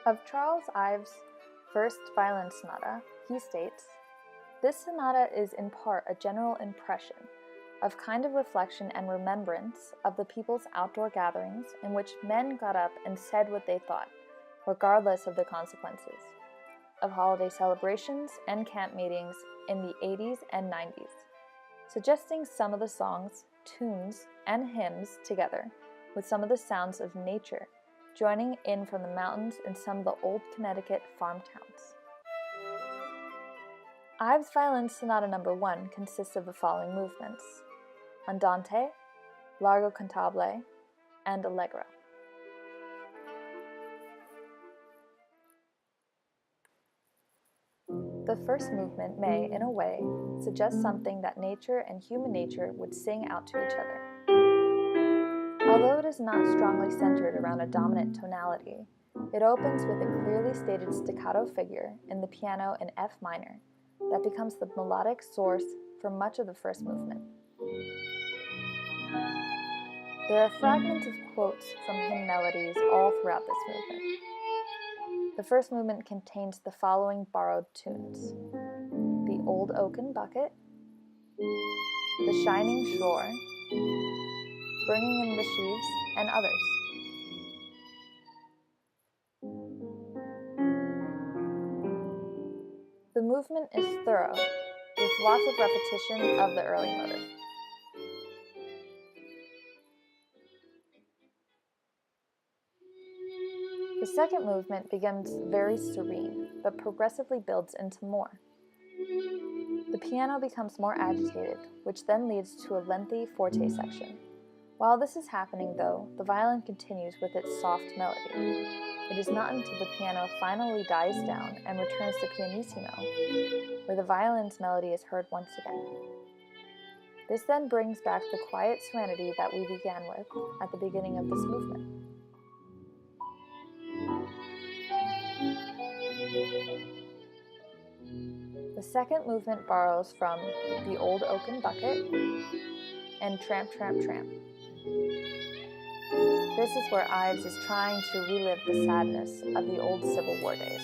Of Charles Ives' First Violin Sonata, he states, "This sonata is in part a general impression of kind of reflection and remembrance of the people's outdoor gatherings in which men got up and said what they thought, regardless of the consequences, of holiday celebrations and camp meetings in the 80s and 90s, suggesting some of the songs, tunes, and hymns together with some of the sounds of nature, joining in from the mountains in some of the old Connecticut farm towns." Ives Violin Sonata No. 1 consists of the following movements: Andante, Largo cantabile, and Allegro. The first movement may, in a way, suggest something that nature and human nature would sing out to each other. Although it is not strongly centered around a dominant tonality, it opens with a clearly stated staccato figure in the piano in F minor that becomes the melodic source for much of the first movement. There are fragments of quotes from hymn melodies all throughout this movement. The first movement contains the following borrowed tunes: The Old Oaken Bucket, The Shining Shore, Bringing in the Sheaves, and others. The movement is thorough, with lots of repetition of the early motive. The second movement begins very serene, but progressively builds into more. The piano becomes more agitated, which then leads to a lengthy forte section. While this is happening, though, the violin continues with its soft melody. It is not until the piano finally dies down and returns to pianissimo, where the violin's melody is heard once again. This then brings back the quiet serenity that we began with at the beginning of this movement. The second movement borrows from The Old Oaken Bucket and Tramp, Tramp, Tramp. This is where Ives is trying to relive the sadness of the old Civil War days.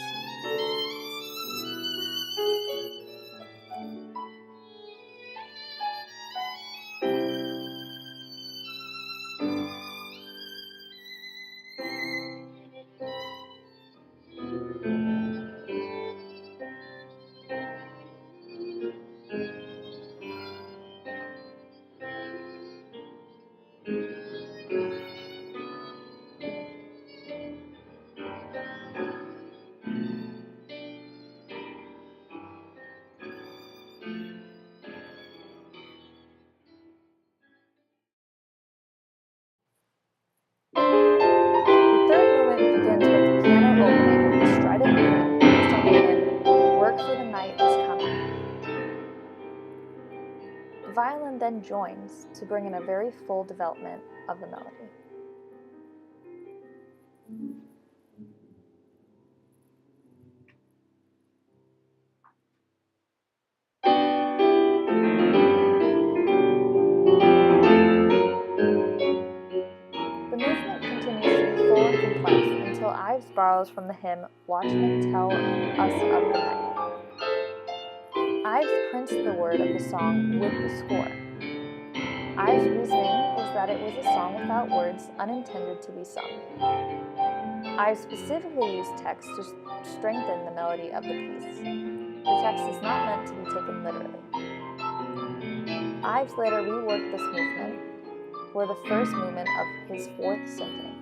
The violin then joins to bring in a very full development of the melody. The movement continues to be full and complex until Ives borrows from the hymn "Watchmen Tell Us of the Night." Ives prints the word of the song with the score. Ives' reasoning is that it was a song without words unintended to be sung. Ives specifically used text to strengthen the melody of the piece. The text is not meant to be taken literally. Ives later reworked this movement for the first movement of his Fourth Symphony.